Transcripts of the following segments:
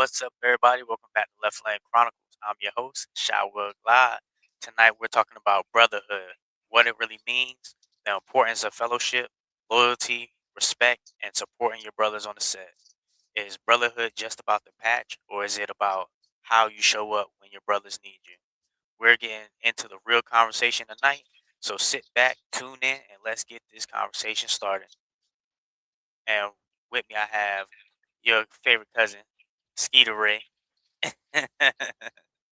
What's up, everybody? Welcome back to Left Lane Chronicles. I'm your host, Shawil Glide. Tonight, we're talking about brotherhood, what it really means, the importance of fellowship, loyalty, respect, and supporting your brothers on the set. Is brotherhood just about the patch, or is it about how you show up when your brothers need you? We're getting into the real conversation tonight, so sit back, tune in, and let's get this conversation started. And with me, I have your favorite cousin, Skeeter Ray.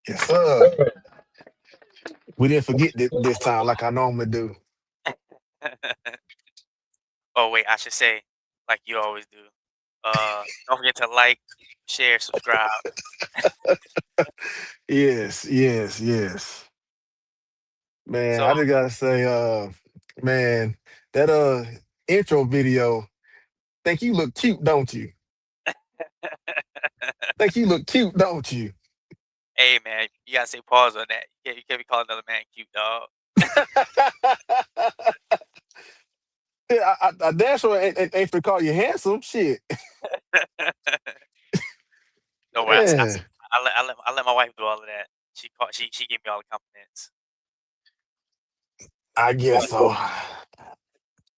Yes, sir. We didn't forget this time like I normally do. Oh wait, I should say, like you always do. Don't forget to like, share, subscribe. Yes, yes, yes. Man, So I just gotta say, man, that intro video, think you look cute, don't you? Think you look cute, don't you? hey man, you gotta say pause on that. You can't be calling another man cute, dog. Yeah, I damn sure ain't for call you handsome. Shit. No way. Yeah, I let my wife do all of that. She gave me all the compliments. I guess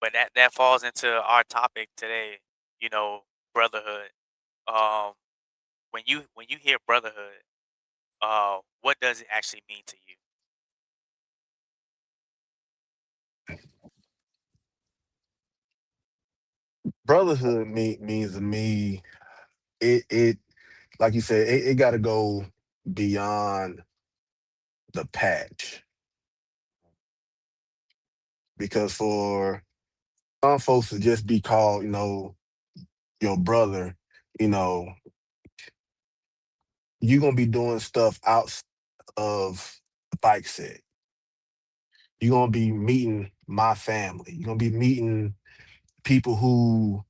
But so. that falls into our topic today. You know, brotherhood. Um, when you hear brotherhood, what does it actually mean to you? Brotherhood means to me, it like you said, it got to go beyond the patch because for some folks to just be called, your brother, you know, you're gonna be doing stuff outside of the bike set. You're gonna be meeting my family. You're gonna be meeting people who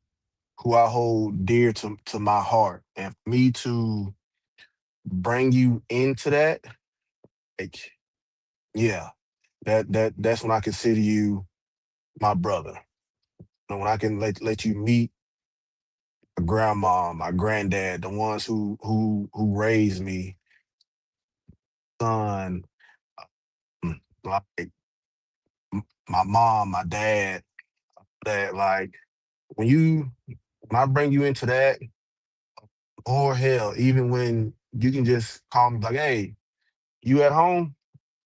I hold dear to my heart. And for me to bring you into that, like, yeah, that's when I consider you my brother. When I can let you meet my grandma, my granddad, the ones who raised me, son, like my mom, my dad, that like when I bring you into that, or hell, even when you can just call me like, hey, you at home?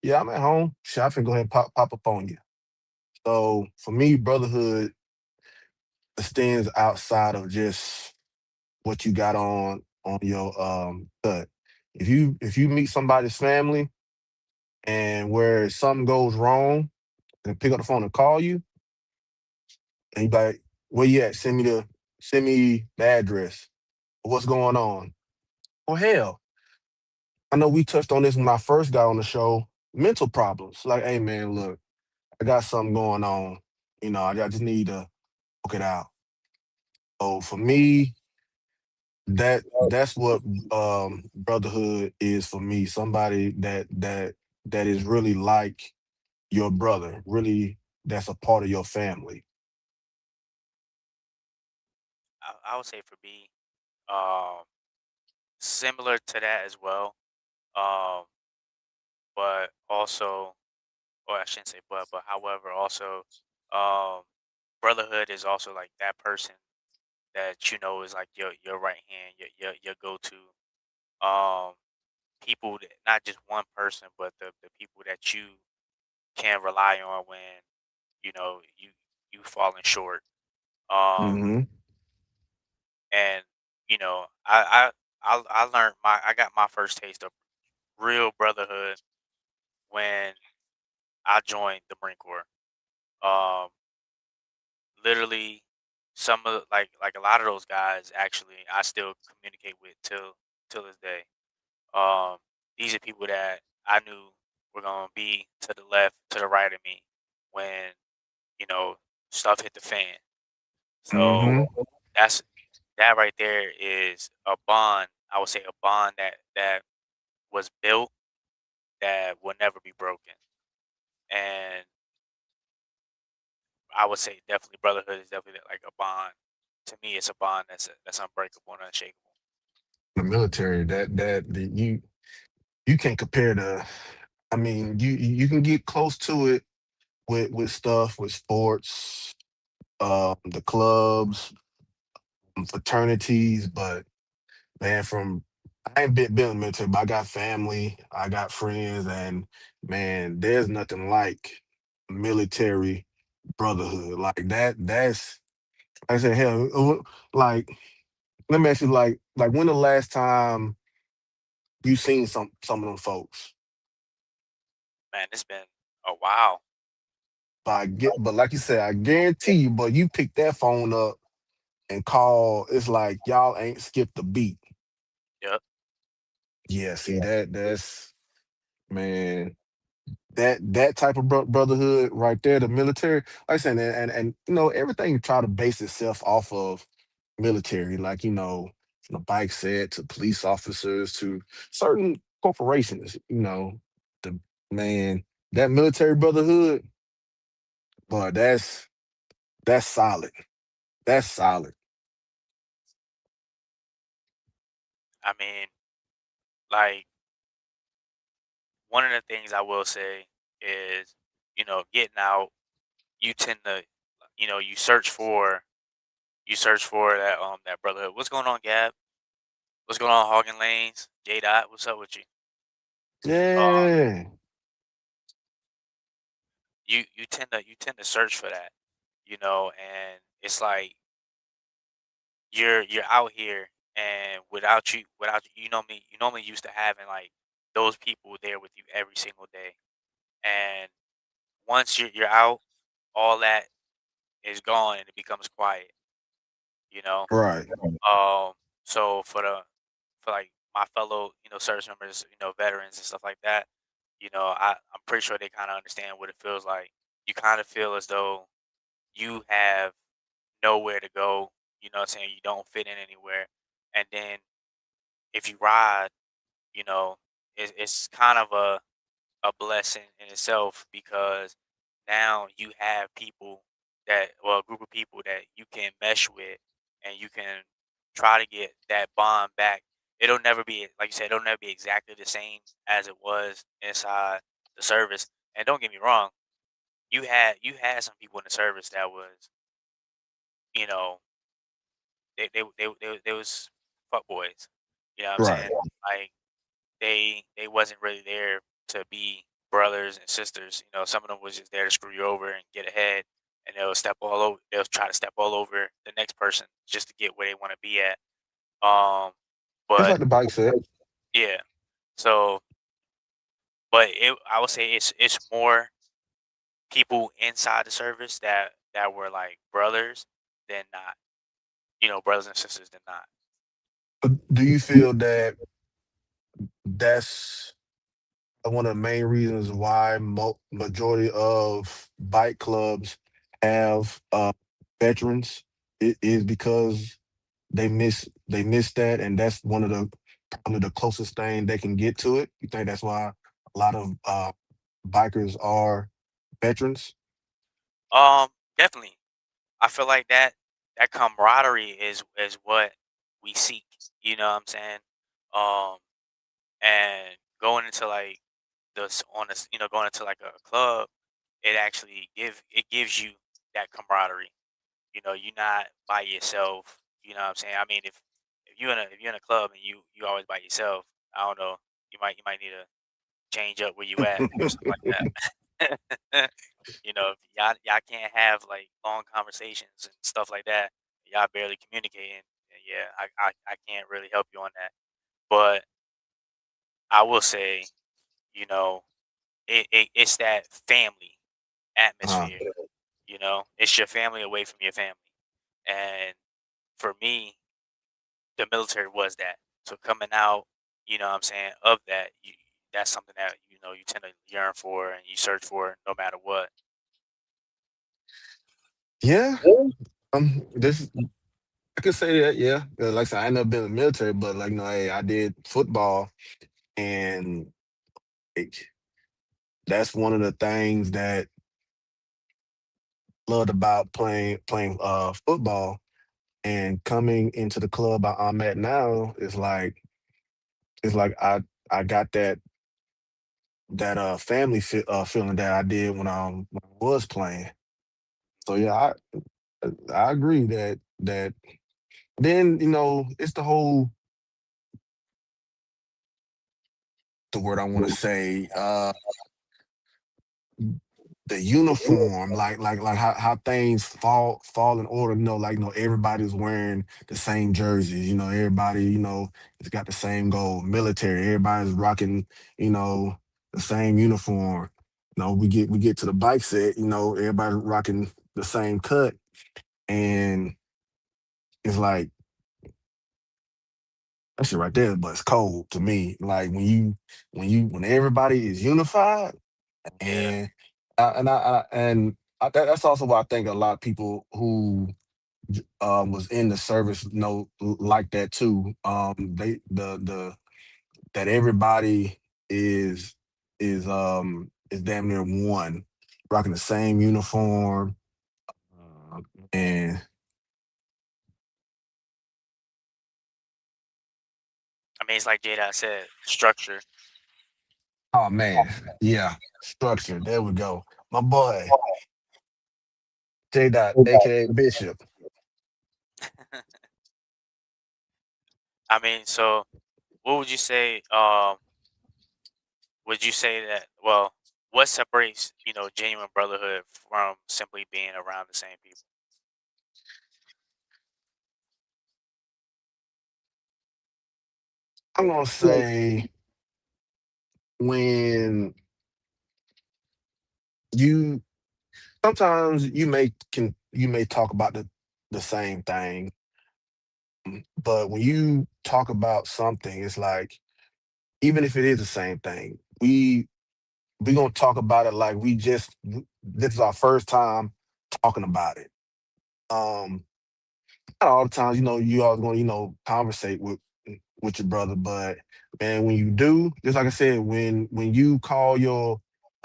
Yeah, I'm at home. Shit, I finna go ahead and pop up on you. So for me, brotherhood extends outside of just what you got on your cut. If you meet somebody's family and where something goes wrong, and pick up the phone and call you, and you be like, where you at? Send me the address. What's going on? Oh hell, I know we touched on this when I first got on the show. Mental problems. Like, hey man, look, I got something going on. I just need to work it out. So for me, that's what brotherhood is for me. Somebody that is really like your brother, really that's a part of your family. I would say for me, um, similar to that as well. Um, but also, or I shouldn't say but however, also, um, brotherhood is also like that person that you know is like your right hand, your go to. People that not just one person, but the people that you can rely on when you falling short. Um, Hmm. and I learned I got my first taste of real brotherhood when I joined the Marine Corps. Um, literally, some of like a lot of those guys actually I still communicate with till this day. Um, these are people that I knew were gonna be to the left, to the right of me when you know stuff hit the fan. So Hmm. that's that right there is a bond. I would say a bond that was built that will never be broken. And I would say definitely brotherhood is definitely like a bond. To me, it's a bond that's unbreakable and unshakable. The military, you can't compare the. I mean, you can get close to it with stuff with sports, the clubs, fraternities, but man, from I ain't been in the military, but I got family, I got friends, and man, there's nothing like military brotherhood. Like that. That's like I said, hell, like let me ask you, like when the last time you seen some of them folks? Man, it's been a while. But like you said, I guarantee you, but you pick that phone up and call. It's like y'all ain't skipped a beat. Yep. Yeah, see that's man. That type of brotherhood right there, the military, like I said, and you know everything try to base itself off of military, like from the bike set to police officers to certain corporations, the man that military brotherhood, but that's solid. That's solid. I mean, like one of the things I will say is, getting out, you tend to, you search for that brotherhood. What's going on, Gab? What's going on, Hogging Lanes? J Dot, what's up with you? Um, Yeah, you tend to search for that, and it's like you're out here, and without you know me, you normally used to having like those people there with you every single day, and once you're out, all that is gone and it becomes quiet, you know. right. Um, so for like my fellow, service members, veterans and stuff like that, I'm pretty sure they kind of understand what it feels like. You kind of feel as though you have nowhere to go. You know what I'm saying? You don't fit in anywhere. And then if you ride, you know, it's kind of a blessing in itself because now you have people a group of people that you can mesh with and you can try to get that bond back. It'll never be, like you said, it'll never be exactly the same as it was inside the service. And don't get me wrong, you had some people in the service that was, you know, they was fuck boys. You know what I'm saying? Right. Like they wasn't really there to be brothers and sisters. Some of them was just there to screw you over and get ahead, and they'll step all over. They'll try to step all over the next person just to get where they want to be at. Um, It's but like the bike said. yeah, so I would say it's more people inside the service that were like brothers than not. Brothers and sisters than not. Do you feel that that's one of the main reasons why majority of bike clubs have veterans is because they miss that, and that's one of the probably the closest thing they can get to it. You think that's why a lot of bikers are veterans? Um, Definitely. I feel like that camaraderie is what we seek. You know what I'm saying? Um, and going into like going into like a club, it gives you that camaraderie. You're not by yourself. You know what I'm saying? I mean, if you're in a club and you always by yourself, I don't know. You might need to change up where you at or something like that. If y'all can't have like long conversations and stuff like that. Y'all barely communicating. And yeah, I can't really help you on that. But I will say, you know, it's that family Uh, atmosphere. It's your family away from your family. And for me, the military was that. So coming out, what I'm saying, of that, that's something that, you tend to yearn for and you search for no matter what. yeah, this I could say that. Yeah, like I said, I ain't never been in the military, but like hey, I did football, and like, that's one of the things that loved about playing football and coming into the club I'm at now is like. it's like I got that family feeling that I did when I was playing. So yeah, I agree that then it's the whole the word I want to say the uniform, like how things fall in order. Like everybody's wearing the same jerseys. Everybody has got the same goal. Military, everybody's rocking the same uniform. We get to the bike set. Everybody's rocking the same cut, and it's like that shit right there. But it's cold to me. Like when everybody is unified. Yeah, And that's also why I think a lot of people who was in the service like that too. They the that everybody is is damn near one, rocking the same uniform. uh, and I mean, it's like Jada said, structure. oh man, yeah, structure. There we go, my boy J Dot, aka Bishop. I mean, so what would you say? Would you say that? Well, what separates genuine brotherhood from simply being around the same people? I'm gonna say when you sometimes you may talk about the same thing, but when you talk about something, it's like even if it is the same thing, we gonna talk about it like this is our first time talking about it. Um, Not all the times, you always gonna conversate with your brother, but man, when you do, just like I said, when you call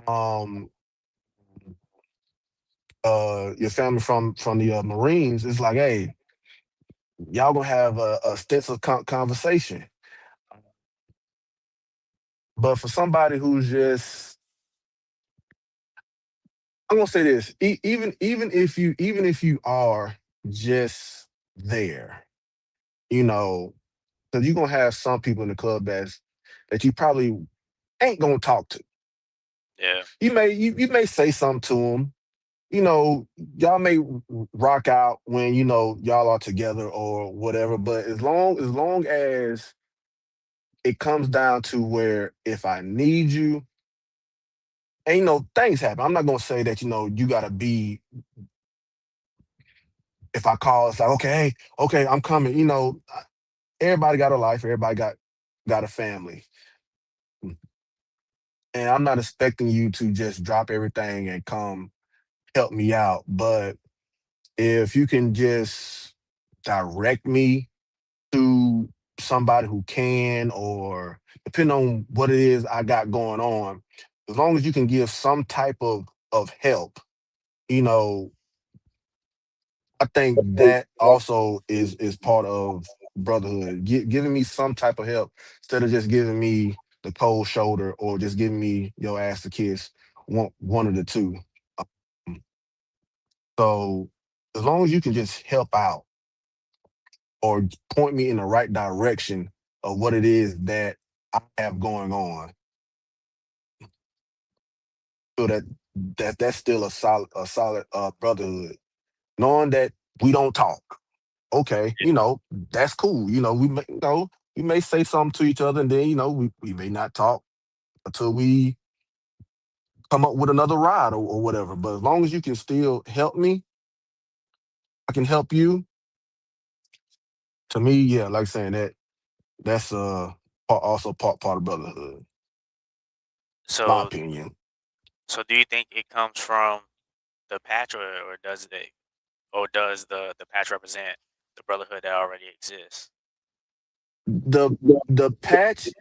um your family from the Marines, it's like, hey, y'all gonna have a extensive conversation. But for somebody who's just, I'm gonna say this, even if you are just there, you know, because you're gonna have some people in the club that you probably ain't gonna talk to. Yeah, You may say something to them. Y'all may rock out when y'all are together or whatever. But as long as it comes down to where if I need you, and things happen. I'm not gonna say that you gotta be. If I call, it's like, okay, hey, okay, I'm coming. Everybody got a life. Everybody got a family, and I'm not expecting you to just drop everything and come help me out. But if you can just direct me to somebody who can, or depending on what it is I got going on, as long as you can give some type of help, you know, I think that also is part of brotherhood. Giving me some type of help instead of just giving me the cold shoulder or just giving me your ass to kiss. One of the two. Um, So as long as you can just help out or point me in the right direction of what it is that I have going on, so that's still a solid brotherhood. Knowing that we don't talk, okay, that's cool. We may say something to each other, and then we may not talk until we come up with another ride or whatever. But as long as you can still help me, I can help you. To me, yeah, like saying that's also part of brotherhood, my So, opinion. so do you think it comes from the patch, or does the patch represent the brotherhood that already exists? The the patch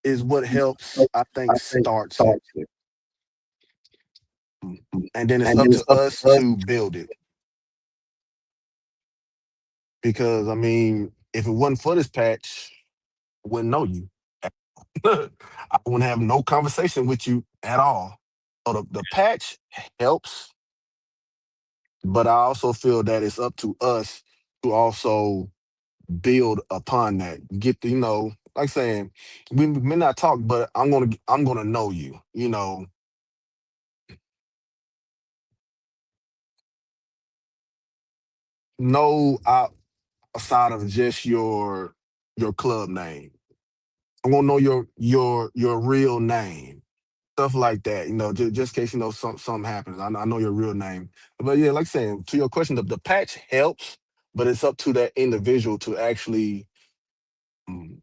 is what helps, I think, starts it. And then it's up to us to build it. Because I mean, if it wasn't for this patch, wouldn't know you. I wouldn't have no conversation with you at all. So the patch helps, but I also feel that it's up to us to also build upon that. Get the, like saying, we may not talk, but I'm gonna know you. Know outside of just your club name. I want to know your real name, stuff like that. Just in case something happens. I know your real name, but yeah, like saying to your question, the patch helps, but it's up to that individual to actually mm,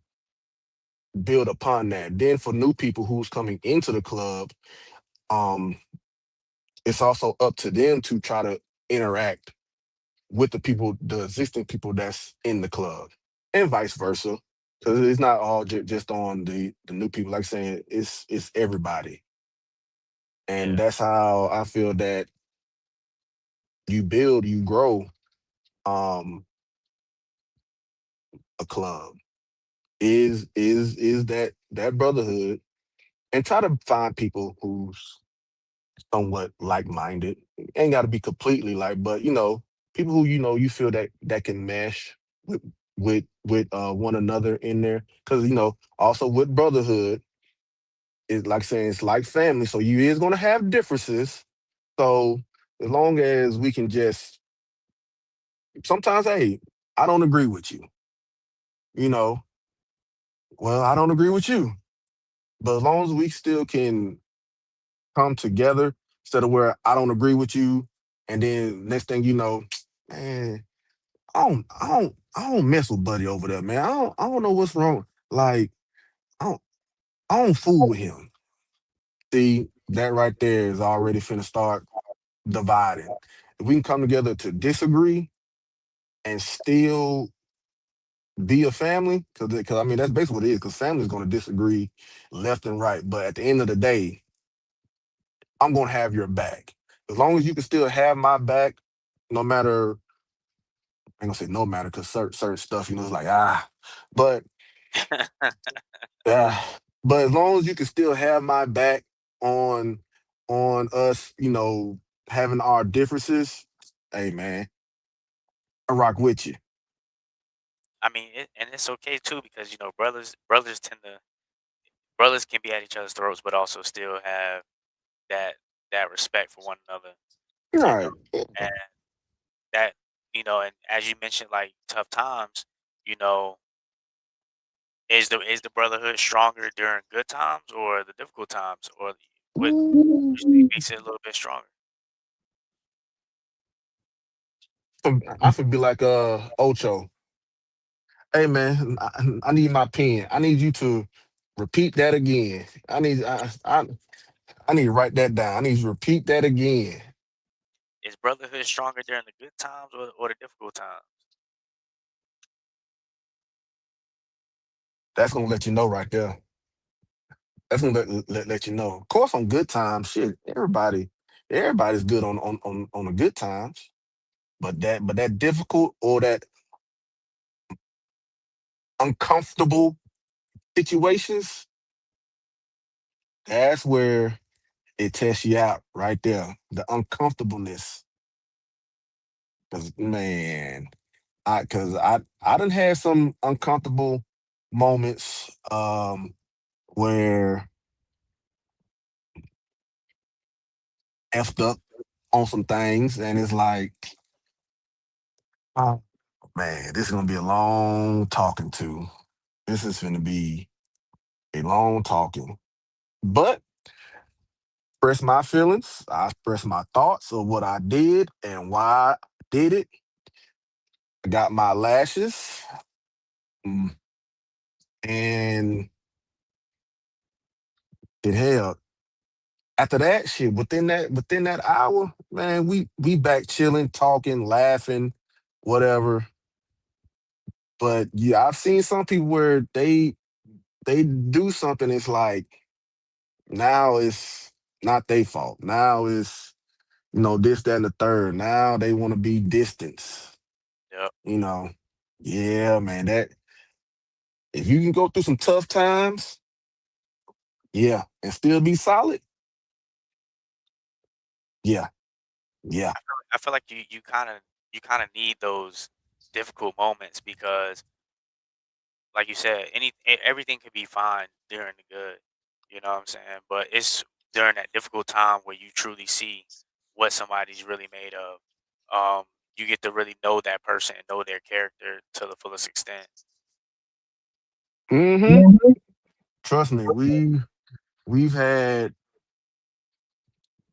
build upon that. Then for new people who's coming into the club, um, it's also up to them to try to interact with the existing people that's in the club, and vice versa. Because it's not all just on the new people. Like saying, it's everybody, and Yeah, that's how I feel that you build, you grow um a club. Is that brotherhood, and try to find people who's somewhat like minded. Ain't got to be completely like, but people who you feel that can mesh with one another in there. Because also with brotherhood, it's like saying it's like family. So you is gonna have differences. So as long as we can just sometimes, hey, I don't agree with you. You know, well, I don't agree with you. But as long as we still can come together instead of where I don't agree with you, and then next thing you know, man, I don't mess with Buddy over there, man. I don't know what's wrong. Like, I don't I don't fool with him. See, that right there is already finna start dividing. If we can come together to disagree and still be a family, because I mean that's basically what it is. Because family is gonna disagree left and right, but at the end of the day, I'm gonna have your back. As long as you can still have my back, no matter I ain't gonna say no matter because certain stuff, it's like but uh, but as long as you can still have my back on us, having our differences, hey man, I rock with you. I mean, and it's okay too because brothers tend to brothers can be at each other's throats, but also still have that that respect for one another. All You know, right. and that and as you mentioned, like tough times, you know, is the brotherhood stronger during good times or the difficult times, or what usually Ooh. makes it a little bit stronger? I should be like Ocho. Hey man, I need my pen. I need you to repeat that again. I need to write that down. I need you to repeat that again. Is brotherhood stronger during the good times or the difficult times? That's gonna let you know right there. That's gonna let you know. Of course, on good times, shit, everybody's good on the good times. But that difficult or that uncomfortable situations, that's where it tests you out right there. The uncomfortableness. Cause man, I done had some uncomfortable moments where effed up on some things, and it's like, oh man, this is gonna be a long talking to. This is gonna be a long talking. But express my feelings. I express my thoughts of what I did and why I did it. I got my lashes, mm, and it held. After that shit, within that hour, man, we back chilling, talking, laughing, whatever. But yeah, I've seen some people where they do something. It's like now it's not their fault. Now it's this, that, and the third. Now they want to be distance. Yep. You know, yeah, man. If you can go through some tough times, yeah, and still be solid, yeah, yeah. I feel like you kind of need those difficult moments because, like you said, everything could be fine during the good. You know what I'm saying? But it's during that difficult time where you truly see what somebody's really made of. You get to really know that person and know their character to the fullest extent. Hmm. Trust me, we've had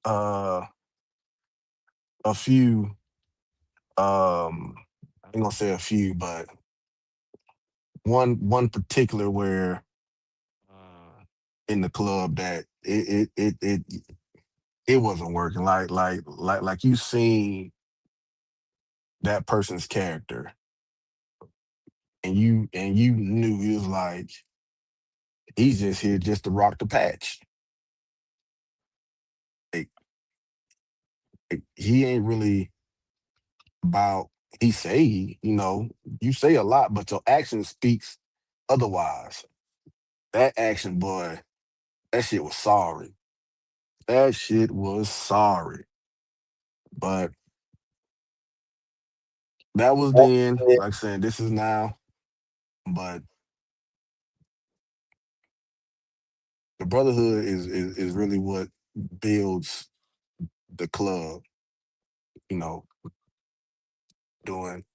uh a few I ain't gonna say a few, but one particular where uh in the club that it wasn't working. Like you seen that person's character and you knew he was like he's just here just to rock the patch. Like, he ain't really about he say you say a lot, but your action speaks otherwise. That action, boy, that shit was sorry. That shit was sorry. But that was then. Like I said, this is now. But the brotherhood is really what builds the club. You know, doing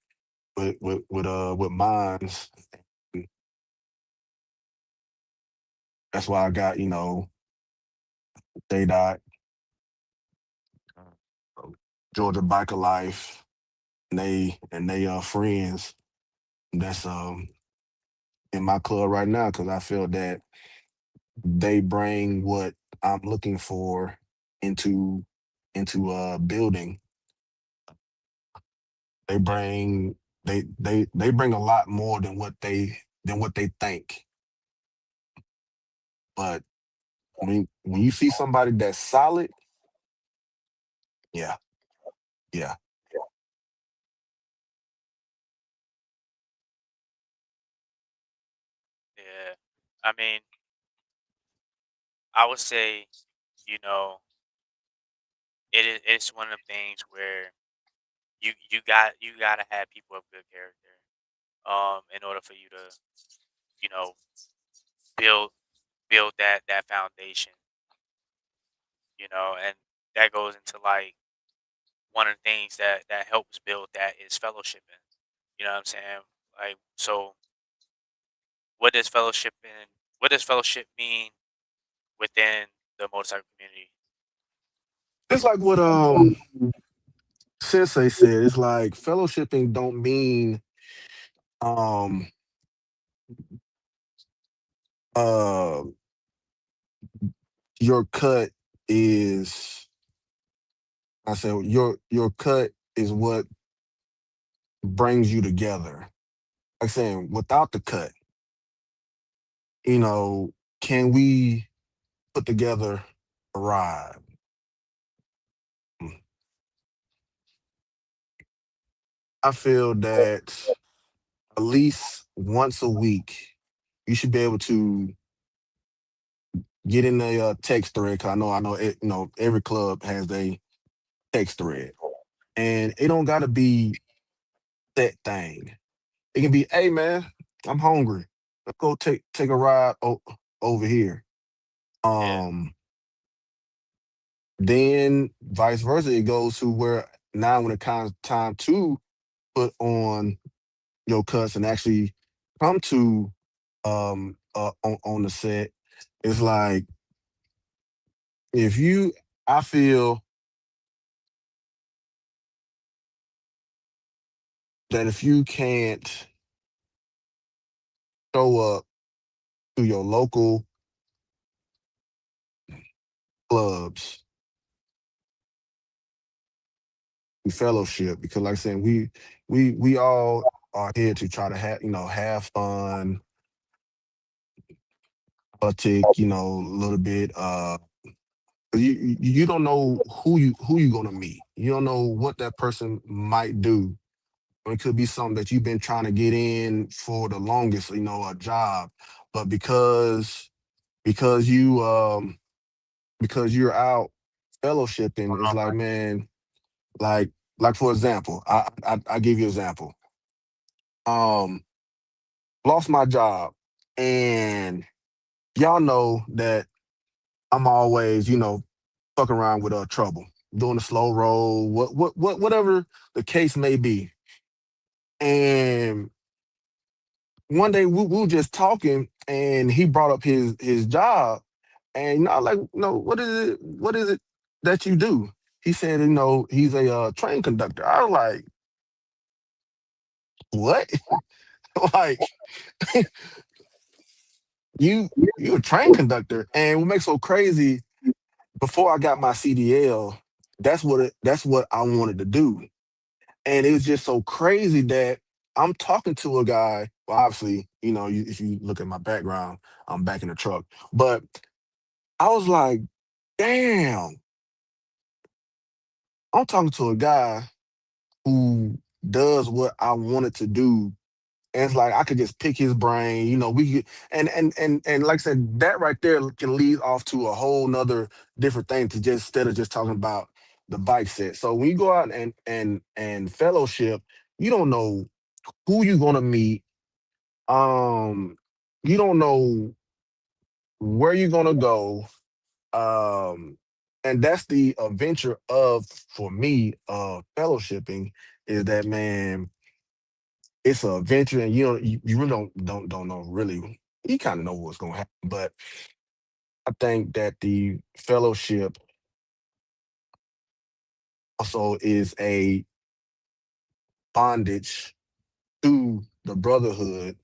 with mines. That's why I got J Dot, Georgia Biker Life, and they friends. That's in my club right now because I feel that they bring what I'm looking for into building. They bring they bring a lot more than what they think. But when you see somebody that's solid, yeah, yeah. Yeah. I mean, I would say, you know, it's one of the things where you gotta have people of good character, in order for you to, you know, build build that foundation, and that goes into like one of the things that helps build that is fellowshipping. You know what I'm saying? Like, so what does fellowship mean within the motorcycle community? It's like what Sensei said. It's like fellowshipping don't mean um uh your cut is I said your cut is what brings you together. Like saying without the cut, you know, can we put together a ride? I feel that at least once a week, you should be able to get in a text thread. 'Cause I know, every club has a text thread, and it don't gotta be that thing. It can be, hey man, I'm hungry. Let's go take a ride over here. Yeah, Um, then vice versa, it goes to where now when it comes time to put on your cuts and actually come to on the set, it's like if you I feel that if you can't show up to your local clubs, we fellowship because like I said, we all are here to try to have fun, take, a little bit. 'Cause you don't know who you gonna meet. You don't know what that person might do It could be something that you've been trying to get in for the longest, a job. But because because you're out fellowshipping, it's like, man, like for example, I give you an example. Um, Lost my job, and y'all know that I'm always, fucking around with trouble, doing the slow roll, whatever the case may be. And one day we were just talking, and he brought up his job, and I was like, what is it that you do? He said, he's a train conductor. I was like, what? Like, you you a train conductor? And what makes so crazy? Before I got my CDL, that's what I wanted to do. And it was just so crazy that I'm talking to a guy. Well, obviously, if you look at my background, I'm back in the truck. But I was like, damn, I'm talking to a guy who does what I wanted to do. And it's like I could just pick his brain, we could, and like I said, that right there can lead off to a whole nother different thing to just instead of just talking about the bike set. So when you go out and fellowship, you don't know who you're gonna meet. Um, you don't know where you're gonna go. Um, and that's the adventure of for me fellowshipping is that, man, it's an adventure, and you really don't know really. You kind of know what's gonna happen, but I think that the fellowship also is a bondage to the brotherhood,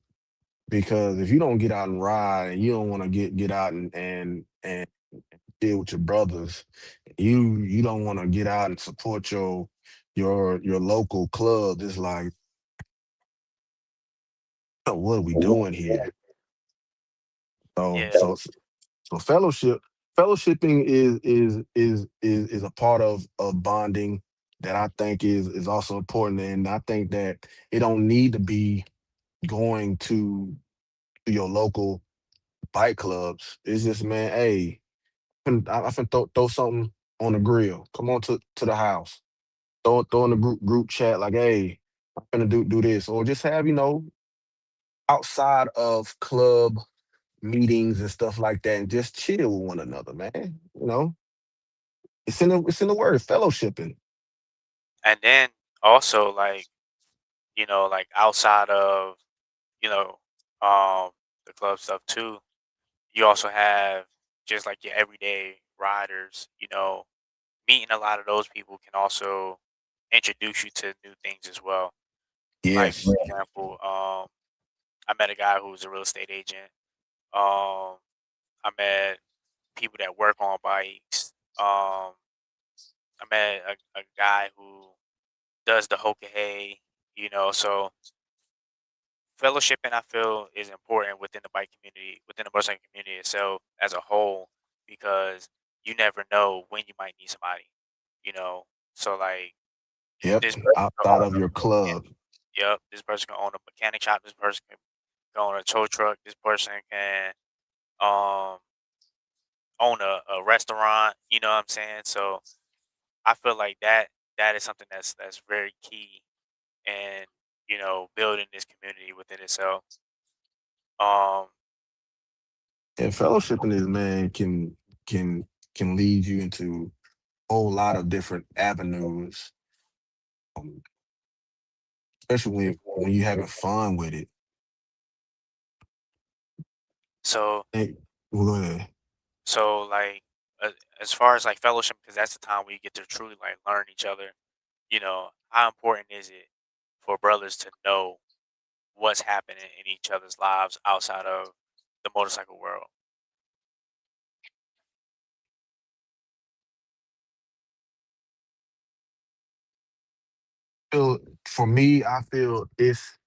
because if you don't get out and ride, and you don't want to get out and deal with your brothers, you don't want to get out and support your local club. It's like, "Oh, what are we doing here?" So Yeah, so so fellowshipping is a part of bonding that I think is also important. And I think that it don't need to be going to your local bike clubs. It's just, man, hey, I can throw something on the grill. Come on to the house. Throw in the group chat like, hey, I'm gonna do this. Or just have, outside of club meetings and stuff like that, and just chill with one another, man. It's in the word, fellowshipping. and then also like like outside of you know the club stuff too, you also have just like your everyday riders. Meeting a lot of those people can also introduce you to new things as well. Like Yes. for example, I met a guy who's a real estate agent. I met people that work on bikes. I met a guy who does the hoka. So fellowshipping I feel is important within the bike community, within the motorcycle community itself as a whole, because you never know when you might need somebody. You know, so like Yep. this person can Outside own of your club. yep, this person can own a mechanic shop. This person can own a tow truck. This person can um own a restaurant. You know what I'm saying? So I feel like that is something that's very key in building this community within itself. Um, And fellowshipping is, man, can can lead you into a whole lot of different avenues, um, especially when you're having fun with it. so Hey, well, go ahead. like uh, as far as like fellowship, because that's the time where you get to truly like learn each other. How important is it for brothers to know what's happening in each other's lives outside of the motorcycle world? For me, I feel it's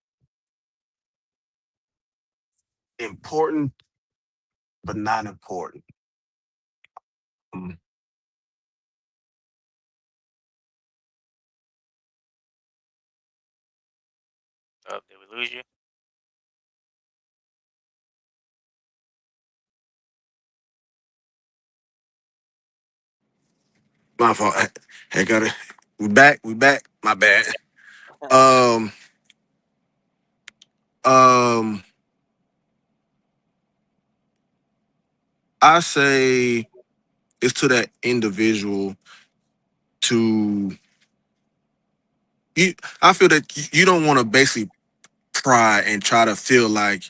important, but not important. Um, Oh, did we lose you? My fault. Hey, got it. We back. We back. My bad. Um, um, I say it's to that individual to you. I feel that you don't want to basically pry and try to feel like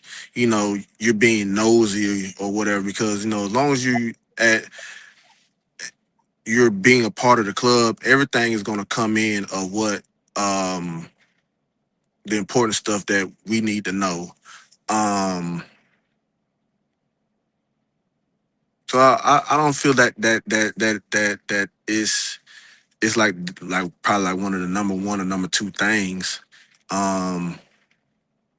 you're being nosy or whatever, because as long as you're being a part of the club, everything is going to come in of what um the important stuff that we need to know. Um, so I don't feel that is it's like probably like one of the number one or number two things um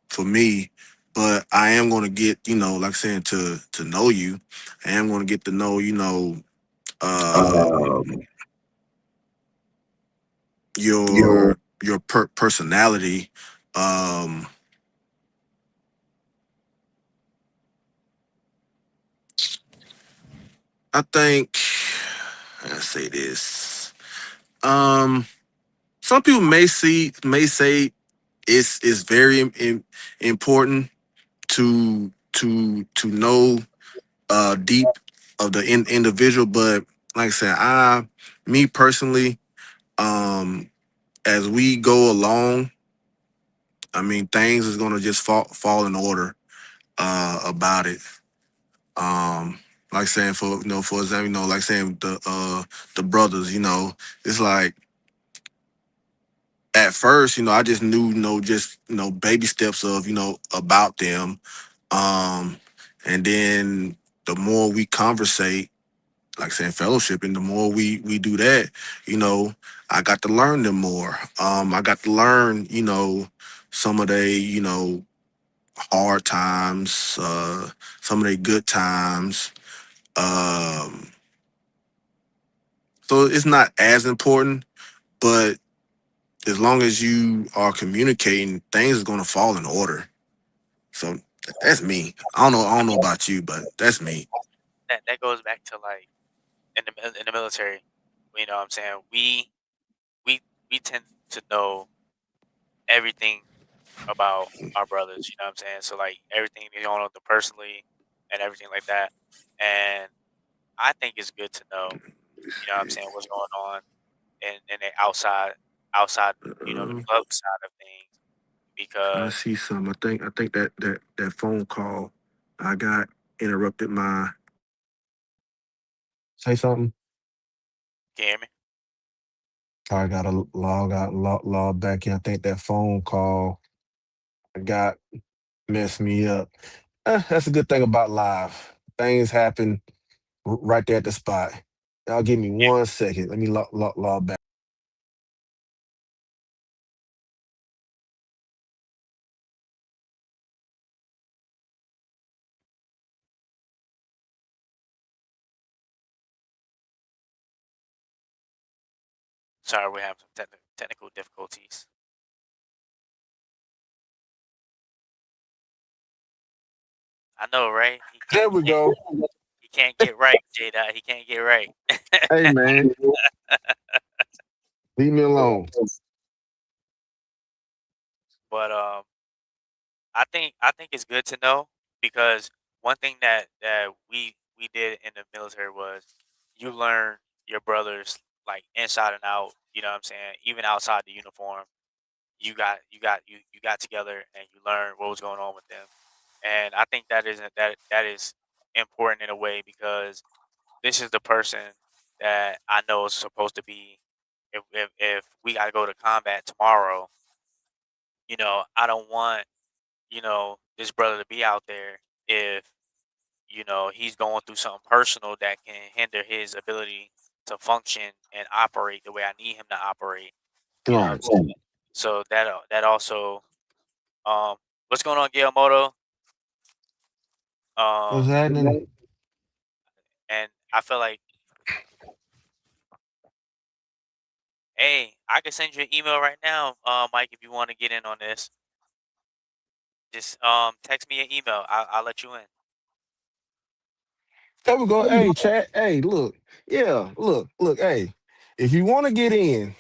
for me. But I am going to get, like saying, to know you. I am going to get to know, um Um, your your personality. um I think I say this. Um, some people may say it's very important to know deep of the individual, but like I said, me personally, um, as we go along, I mean, things is gonna just fall in order about it. Um, like saying, for example, like saying the brothers, it's like at first, I just knew, just baby steps of, about them. Um, and then the more we conversate, like saying fellowship, and the more we do that, you know, I got to learn them more. I got to learn, some of they, hard times, some of their good times. Um, so it's not as important, but as long as you are communicating, things are gonna fall in order. So that's me. I don't know about you, but that's me. That goes back to like in the military. You know what I'm saying? We we tend to know everything about our brothers, you know what I'm saying? So like everything they going on them personally and everything like that. And I think it's good to know, you know what I'm saying, what's going on in the outside, the Um, club side of things I because see some. I think that phone call I got interrupted my. Say something. can you hear me? I gotta log out, log back in. I think that phone call I got messed me up. That's a good thing about live. Things happen right there at the spot. Y'all give me Yeah. 1 second. Let me log back. Sorry, we have some technical difficulties. I know, right? There we go. He can't get right, J Dot. He can't get right. Hey man, leave me alone. But I think it's good to know because one thing that we did in the military was you learn your brothers like inside and out. You know what I'm saying? Even outside the uniform, you got together and you learned what was going on with them. And I think that is important in a way because this is the person that I know is supposed to be. If we got to go to combat tomorrow, I don't want this brother to be out there if he's going through something personal that can hinder his ability to function and operate the way I need him to operate. You know what I'm Right. saying? So that also what's going on, Gail Moto? What's Um happening? and I feel like, hey, I can send you an email right now, Mike, if you want to get in on this. Just text me an email. I'll let you in. There we go. Hey, chat. Hey, look. Yeah, look. Hey, if you want to get in,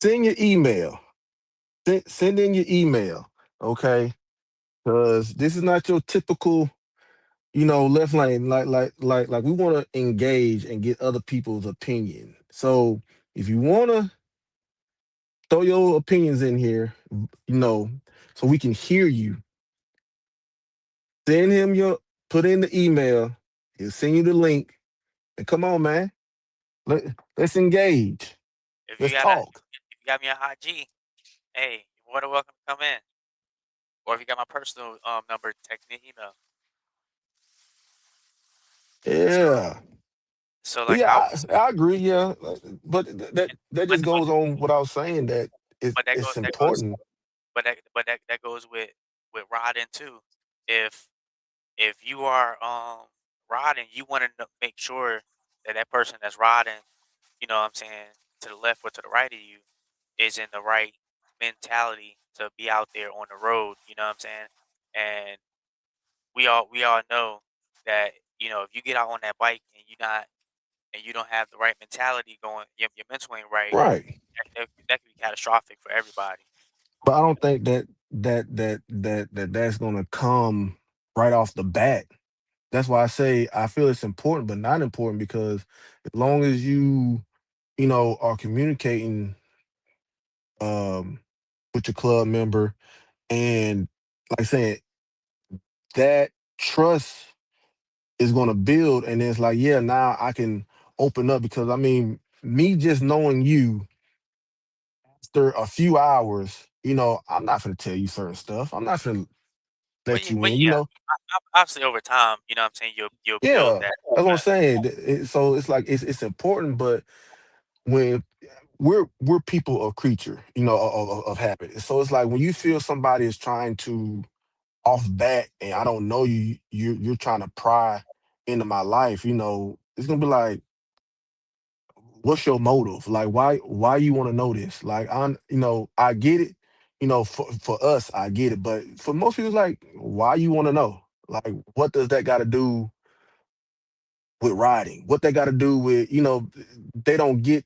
send your email. Send in your email, okay? Because this is not your typical, left lane. Like we want to engage and get other people's opinion. So if you want to throw your opinions in here, you know, so we can hear you, send him your put in the email. He'll send you the link. And come on, man. Let, let's engage. Let's talk. If you got me on IG, hey, you're more than welcome to come in. Or if you got my personal number, text me an email. So Yeah. so But like yeah, I was, I agree. Yeah, but that but just goes on what I was saying that but it's that goes, important. that goes with riding too. If you are riding, you want to make sure that that person that's riding, you know what I'm saying, to the left or to the right of you, is in the right mentality to be out there on the road. You know what I'm saying? And we all know that if you get out on that bike and you don't have the right mentality going, your mental ain't right. Right. That could be catastrophic for everybody. But I You don't know, think that's gonna come right off the bat. That's why I say I feel it's important, but not important because as long as you are communicating um with your club member and like I said, that trust is gonna build and it's like, yeah, now I can open up because I mean, me just knowing you after a few hours, I'm not gonna tell you certain stuff. I'm not gonna let you but in, yeah, obviously over time, you know what I'm saying, you'll build Yeah, that. that's what I'm But saying. So it's like it's important, but when we're people of creature, of habit. So it's like when you feel somebody is trying to off bat, and I don't know you, you're trying to pry into my life. It's gonna be like, what's your motive? Like, why you want to know this? Like, I get it. For us, I get it, but for most people, it's like, why you want to know? Like, what does that got to do with riding? What they got to do with, they don't get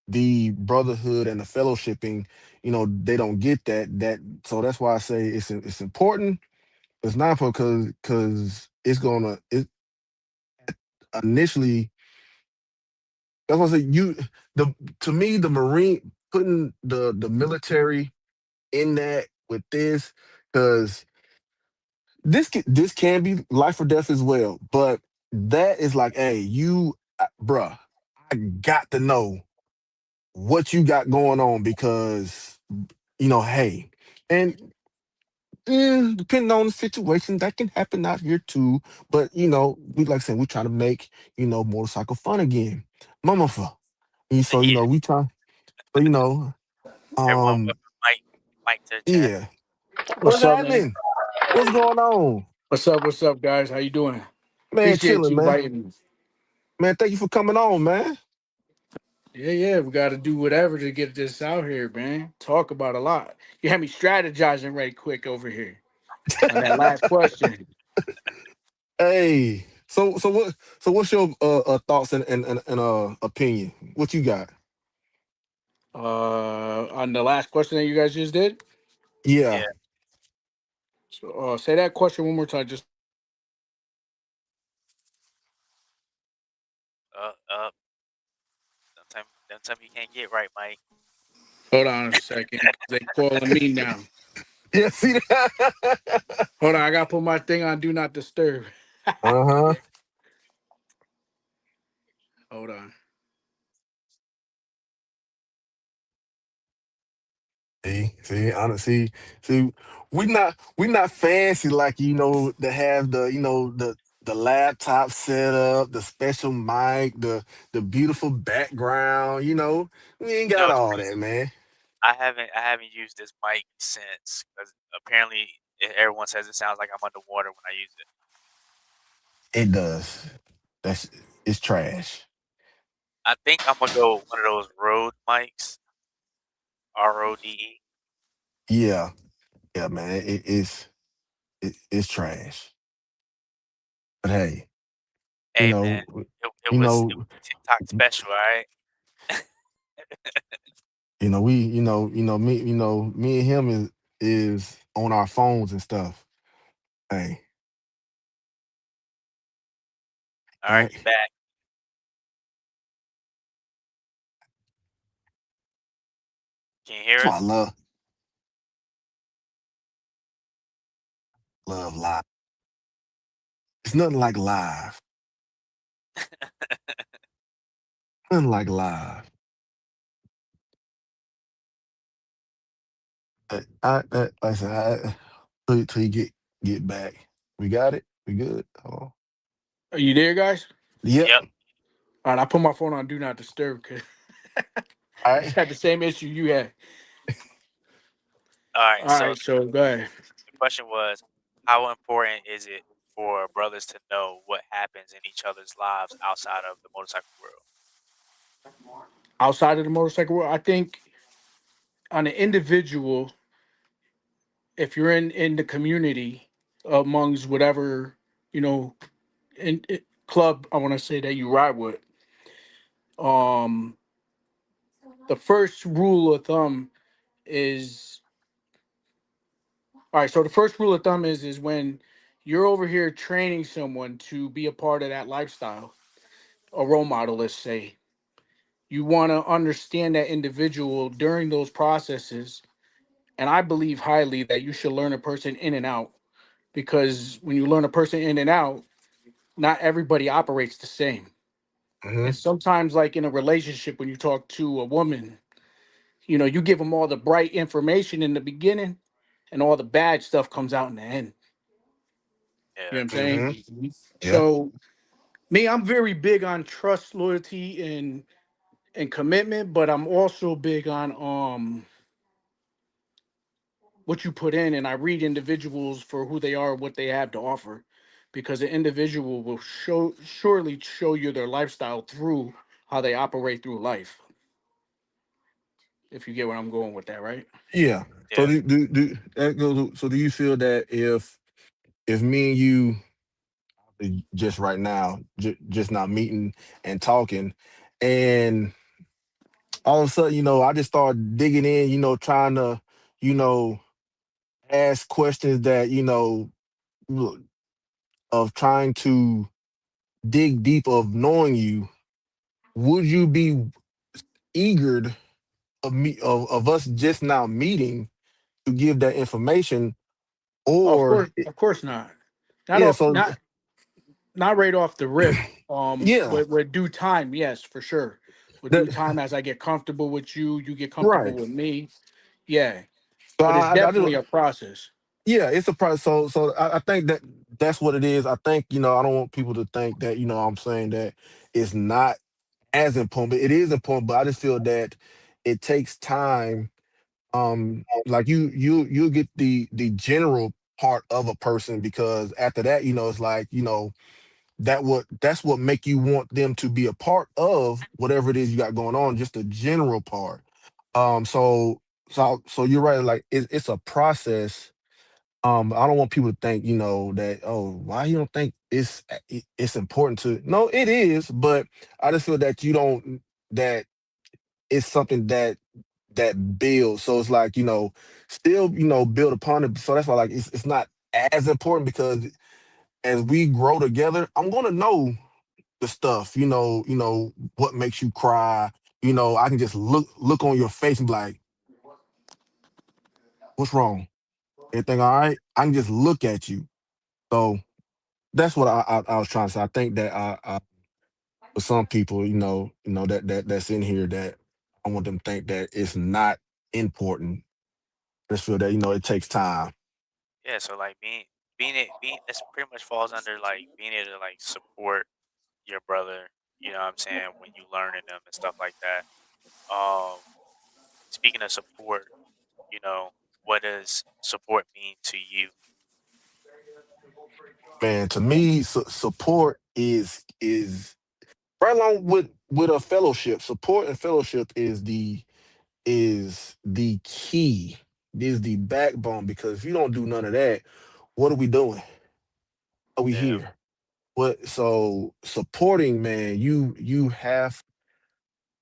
the brotherhood and the fellowshipping. They don't get that. So that's why I say it's important. It's not for because it's gonna it initially. That's why I say the to me the Marine putting the military in that with this because this can be life or death as well. But that is like, hey, bruh, I got to know what you got going on because hey, and depending on the situation, that can happen out here too. But we like I said, we trying to make motorcycle fun again, mama for. And so yeah, we try, so everyone um, welcome Mike to the chat. yeah. What's What's up, man? happening? What's going on, What's up? What's up, guys? How you doing? man? Appreciate Chilling, you man. inviting me. Man, thank you for coming on, man. Yeah, yeah, we got to do whatever to get this out here, man. Talk about a lot. You had me strategizing right quick over here on that last question. Hey, what's your thoughts and opinion? What you got? On the last question that you guys just did. Yeah. Yeah, So, say that question one more time. Just up. Don't tell me you can't get right, Mike. hold on a second. They calling me now. Yeah, see that? Hold on, I gotta put my thing on do not disturb. Uh-huh. Hold on. See, we not fancy like to have the laptop set up, the special mic, the beautiful background. We ain't You know, got it's all crazy. that, man. I haven't used this mic since because apparently everyone says it sounds like I'm underwater when I use it. It does. That's it's trash. I think I'm gonna go one of those Rode mics, RODE. Yeah, Yeah, man, it's trash. But hey, you Hey man, know, it you was know, TikTok special, all right? me and him is on our phones and stuff. Hey, All all right, right. you back. Can you hear That's why I us? love live. It's nothing like live. Nothing like live. Like I said, till you get back. We got it. We good. Hold on. Are you there, guys? Yep. Yep. All right, I put my phone on do not disturb because All I right. just had the same issue you had. All right. All So right, so go ahead. the question was, how important is it for brothers to know what happens in each other's lives outside of the motorcycle world? Outside of the motorcycle world, I think on an individual, if you're in the community amongst whatever you know club I want to say that you ride with, um, the first rule of thumb is all right. So the first rule of thumb is when you're over here training someone to be a part of that lifestyle, a role model, let's say, you want to understand that individual during those processes. And I believe highly that you should learn a person in and out because when you learn a person in and out, not everybody operates the same. Mm-hmm. And sometimes, like in a relationship, when you talk to a woman, you give them all the bright information in the beginning, and all the bad stuff comes out in the end. You know Yeah. what I'm saying? Mm-hmm. Yeah. So, me, I'm very big on trust, loyalty, and commitment, but I'm also big on what you put in, and I read individuals for who they are, what they have to offer, because an individual will surely show you their lifestyle through how they operate through life. If you get where I'm going with that, right? Yeah. So Yeah. do you feel that if me and you just right now, just not meeting and talking, and all of a sudden, I just start digging in, trying to, you know, ask questions that, look, of trying to dig deep of knowing you, would you be eager of us just now meeting to give that information, Oh, or of course not. Not yeah, off, so not right off the rip. yeah, With due time, yes, for sure. With that due time, as I get comfortable with you, you get comfortable right. with me. Yeah, So but it's I just definitely a process. yeah, it's a process. So I think that's what it is. I think I don't want people to think that I'm saying that it's not as important, but it is important. But I just feel that it takes time. Like you get the general part of a person, because after that, it's like that's what make you want them to be a part of whatever it is you got going on, just the general part. So you're right, like it's a process. I don't want people to think, that, oh, why you don't think it's important to, no, it is, but I just feel that you don't, that it's something that builds. So it's like, still, build upon it. So that's why, like, it's not as important, because as we grow together, I'm gonna know the stuff, what makes you cry. I can just look on your face and be like, what's wrong? Everything all right? I can just look at you. So that's what I was trying to say. I think that for some people, that's in here, that I want them to think that it's not important. Just feel that it takes time. Yeah. So like being this pretty much falls under like being able to like support your brother. You know what I'm saying, when you learning them and stuff like that. Um, Speaking of support, you know, what does support mean to you? Man, to me, support is right along with a fellowship. Support and fellowship is the key. is the backbone because if you don't do none of that, what are we doing? Are we Yeah, here? What so supporting, man, you have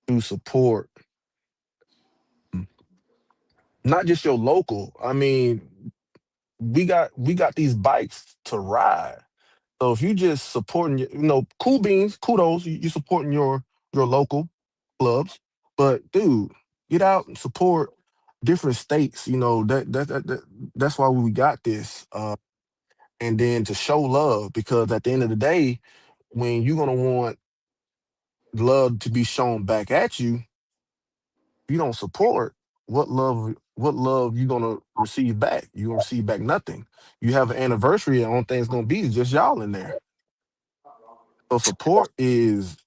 to support not just your local. I mean, we got these bikes to ride. So if you just supporting cool beans, kudos, you supporting your local clubs. But dude, get out and support different states. That's why we got this. And then to show love because at the end of the day, when you're gonna want love to be shown back at you, if you don't support, what love you gonna receive back? You gonna receive back nothing. You have an anniversary, and the only thing's gonna be is just y'all in there. So support is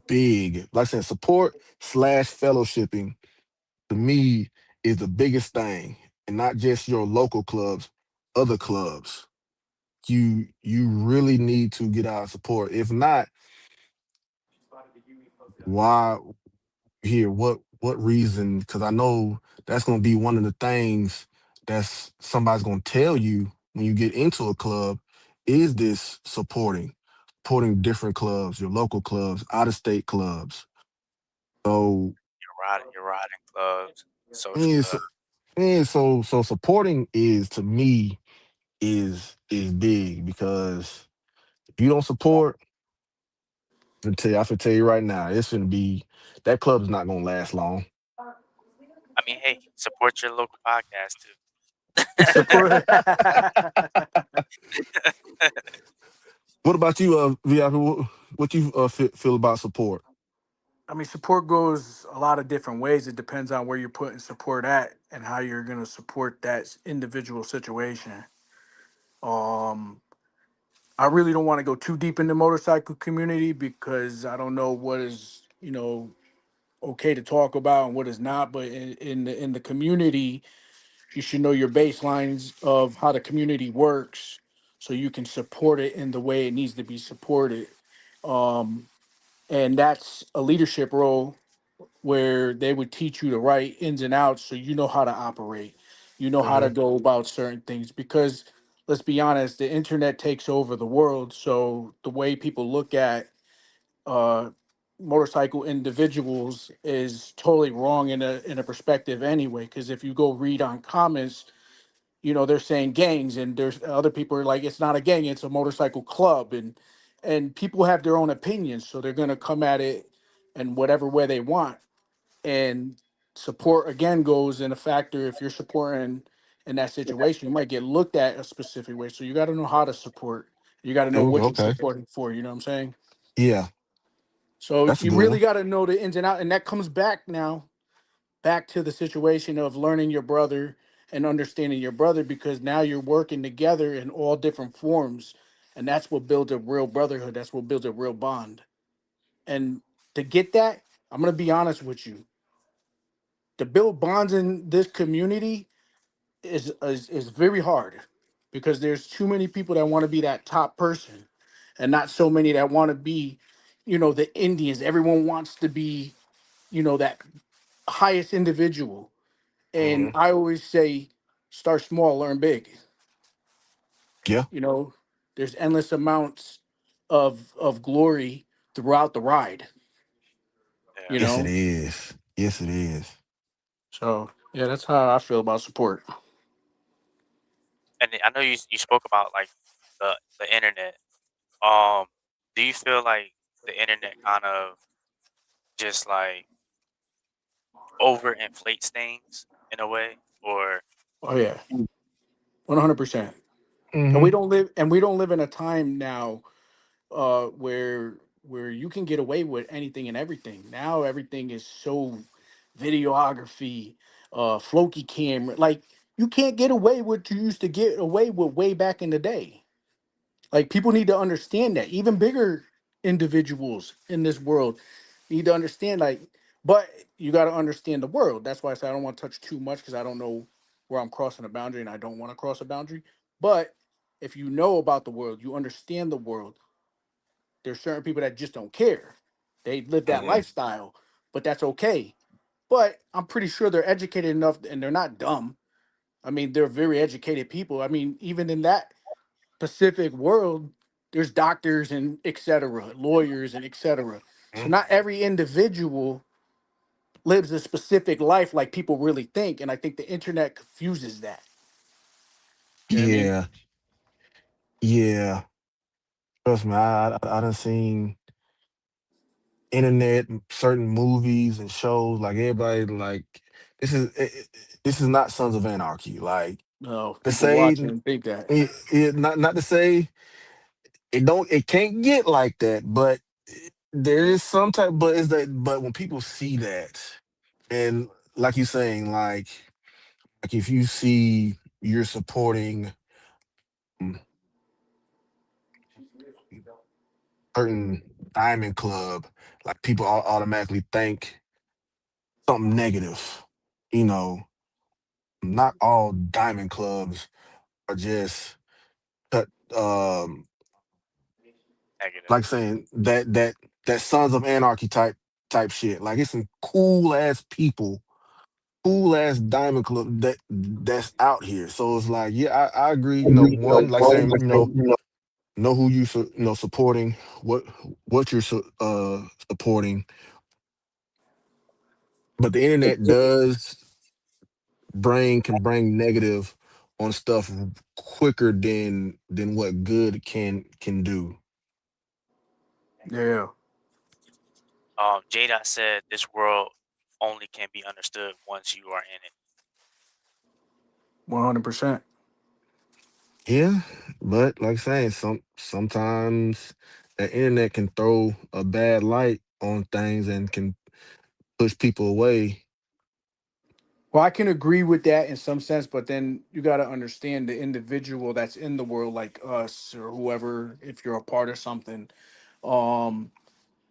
big. Like I said, support slash fellowshipping to me is the biggest thing, and not just your local clubs, other clubs. You really need to get out of support. If not, why here? What reason? Because I know that's going to be one of the things that's somebody's going to tell you when you get into a club. Is this supporting different clubs, your local clubs, out of state clubs? So you're riding clubs, social yeah, clubs. so supporting is to me is big because if you don't support, I can tell you right now, it's gonna be that club is not gonna last long. I mean, hey, support your local podcast Support. What about you, VIP? What you feel about support? I mean, support goes a lot of different ways. It depends on where you're putting support at and how you're going to support that individual situation. Um, I really don't want to go too deep in the motorcycle community because I don't know what is, okay to talk about and what is not. But in the community, you should know your baselines of how the community works, so you can support it in the way it needs to be supported. Um, and that's a leadership role where they would teach you the right ins and outs so you know how to operate, you know how to Hmm. go about certain things. Because let's be honest, the internet takes over the world. So the way people look at uh, motorcycle individuals is totally wrong in a perspective anyway. Because if you go read on comments, they're saying gangs, and there's other people are like, it's not a gang, it's a motorcycle club, and people have their own opinions, so they're gonna come at it in whatever way they want. And support again goes in a factor. If you're supporting in that situation, you might get looked at a specific way, so you got to know how to support. You got to know Oh, what you're okay. supporting for, you know what I'm saying? Yeah, So that's a you good really one. got to know the ins and out, and that comes back now, back to the situation of learning your brother and understanding your brother, because now you're working together in all different forms, and that's what builds a real brotherhood. That's what builds a real bond. And to get that, I'm gonna be honest with you, to build bonds in this community is very hard, because there's too many people that want to be that top person, and not so many that want to be, the Indians. Everyone wants to be, that highest individual. And Hmm. I always say, start small, learn big. Yeah. You know, there's endless amounts of glory throughout the ride. You Yeah, Yes, it know, is. Yes, it is. so yeah, that's how I feel about support. and I know you spoke about like the internet. Um, do you feel like the internet kind of just like overinflates things in a way, or Oh yeah, 100%. And Hmm. we don't live in a time now where you can get away with anything and everything. Now everything is so videography, floaty camera. Like, you can't get away with what you used to get away with way back in the day. Like, people need to understand that. Even bigger individuals in this world need to understand, like, but you got to understand the world. That's why I say I don't want to touch too much, because I don't know where I'm crossing a boundary, and I don't want to cross a boundary. But if you know about the world, you understand the world, there's certain people that just don't care. They live that Hmm. lifestyle, but that's okay. but I'm pretty sure they're educated enough and they're not dumb. I mean, they're very educated people. I mean, even in that Pacific world, there's doctors and etc., lawyers and etc. So Mhm. not every individual lives a specific life like people really think, and I think the internet confuses that. You know what I mean? Yeah, yeah. Trust me, I done seen internet, certain movies and shows. Like everybody, like this is not Sons of Anarchy. Like No, to people say, watching and think that. not to say it can't get like that, but there is some type. But is that but when people see that, and like you're saying, like if you see you're supporting mm, certain diamond club, like people automatically think something negative. You know, not all diamond clubs are just cut. Negative. Like saying that Sons of Anarchy type shit. Like it's some cool ass people, cool ass diamond club that's out here. So it's like, yeah, I agree. You know, one like saying, know who you supporting, what you're supporting. But the internet does bring negative on stuff quicker than what good can do. Yeah, J Dot said this world only can be understood once you are in it. 100%. Yeah, but like I saying, sometimes the internet can throw a bad light on things and can push people away. Well, I can agree with that in some sense, but then you got to understand the individual that's in the world, like us or whoever. If you're a part of something, um,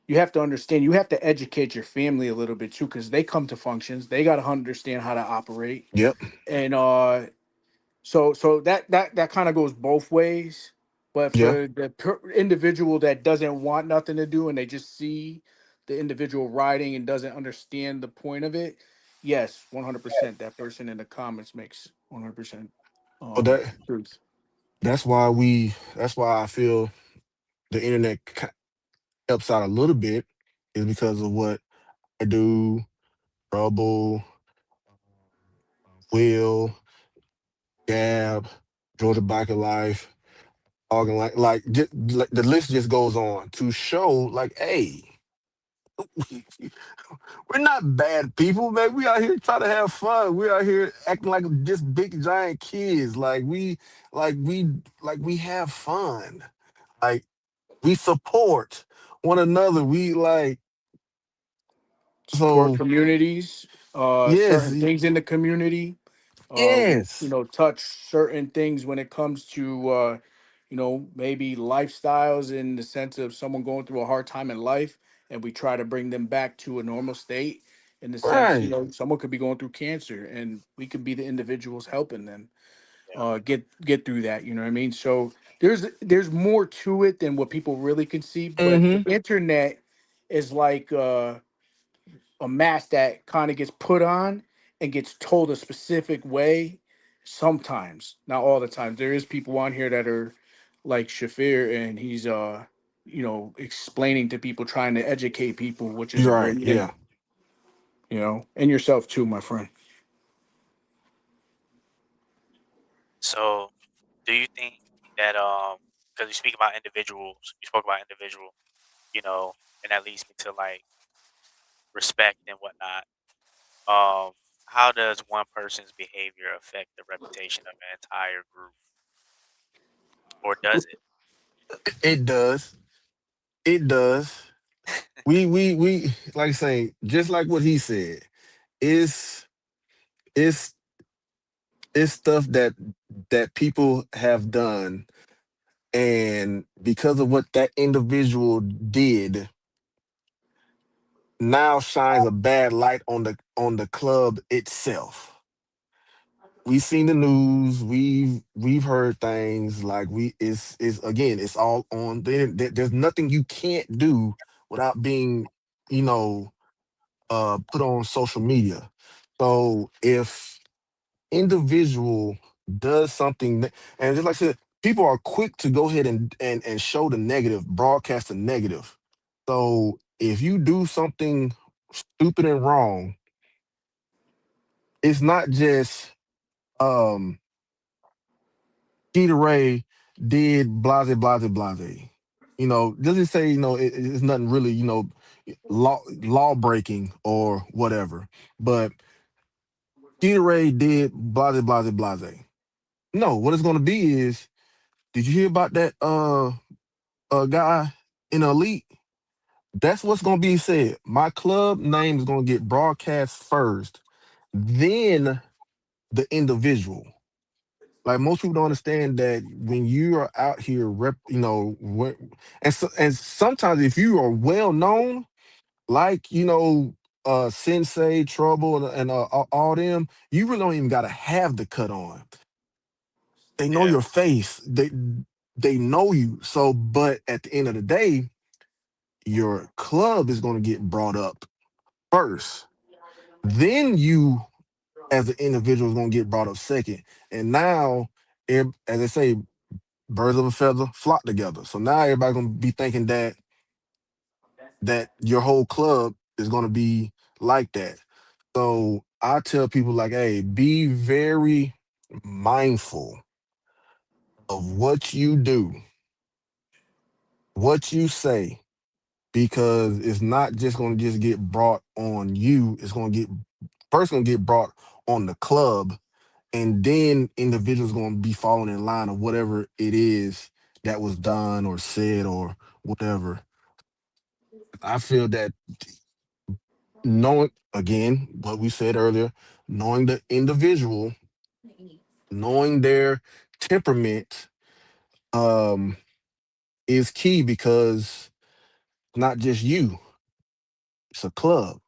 you have to understand. You have to educate your family a little bit too, because they come to functions. They got to understand how to operate, Yep. and so that kind of goes both ways. But Yeah. for the individual that doesn't want nothing to do and they just see the individual writing and doesn't understand the point of it, yes, 100%. That person in the comments makes 100% But truth. that's why I feel the internet helps out a little bit is because of what I do, Trouble, Will, Gab, Georgia Biker Life, Organ like the list just goes on to show like, hey, we're not bad people, man. We out here trying to have fun. We out here acting like just big giant kids. Like we we have fun. Like we support one another. We like Support so communities, yes, certain things in the community, yes, touch certain things when it comes to, maybe lifestyles in the sense of someone going through a hard time in life, and we try to bring them back to a normal state. In the sense, right. someone could be going through cancer, and we could be the individuals helping them Yeah. get through that. You know what I mean? So there's more to it than what people really can see, but the Mm-hmm. internet is like a mask that kind of gets put on and gets told a specific way sometimes, not all the time. There is people on here that are like Shafir, and he's explaining to people, trying to educate people, which is a You're great right. thing. Yeah. And yourself too, my friend. So, do you think that because you speak about individuals, you spoke about individual, and that leads me to like respect and whatnot. Um, how does one person's behavior affect the reputation of an entire group, or does it? It does. It does. We like I say, just like what he said, it's it's it's stuff that people have done, and because of what that individual did, now shines a bad light on the club itself. We've seen the news, we've heard things like we it's again, it's all on the internet. There's nothing you can't do without being, you know, put on social media. So if individual does something, and just like I said, people are quick to go ahead and show the negative, broadcast the negative. So if you do something stupid and wrong, it's not just um Keita Ray did blase blase blase. Doesn't say it's nothing really law breaking or whatever. But Keita Ray did blase blase blase. No, what it's gonna be is, did you hear about that guy in Elite? That's what's gonna be said. My club name is gonna get broadcast first, then the individual. Like most people don't understand that when you are out here, and sometimes if you are well known, like Sensei, Trouble, and all them, you really don't even gotta have the cut on. They know Yeah. your face. They know you. So, but at the end of the day, your club is going to get brought up first. Then you, as an individual, is going to get brought up second. And now, as they say, birds of a feather flock together. So now everybody's going to be thinking that your whole club is going to be like that. So I tell people like, hey, be very mindful of what you do, what you say, because it's not just going to just get brought on you. It's going to get first going to get brought on the club, and then individuals going to be following in line of whatever it is that was done or said or whatever. I feel that knowing, again, what we said earlier, knowing the individual, knowing their temperament, um, is key, because not just you, it's a club.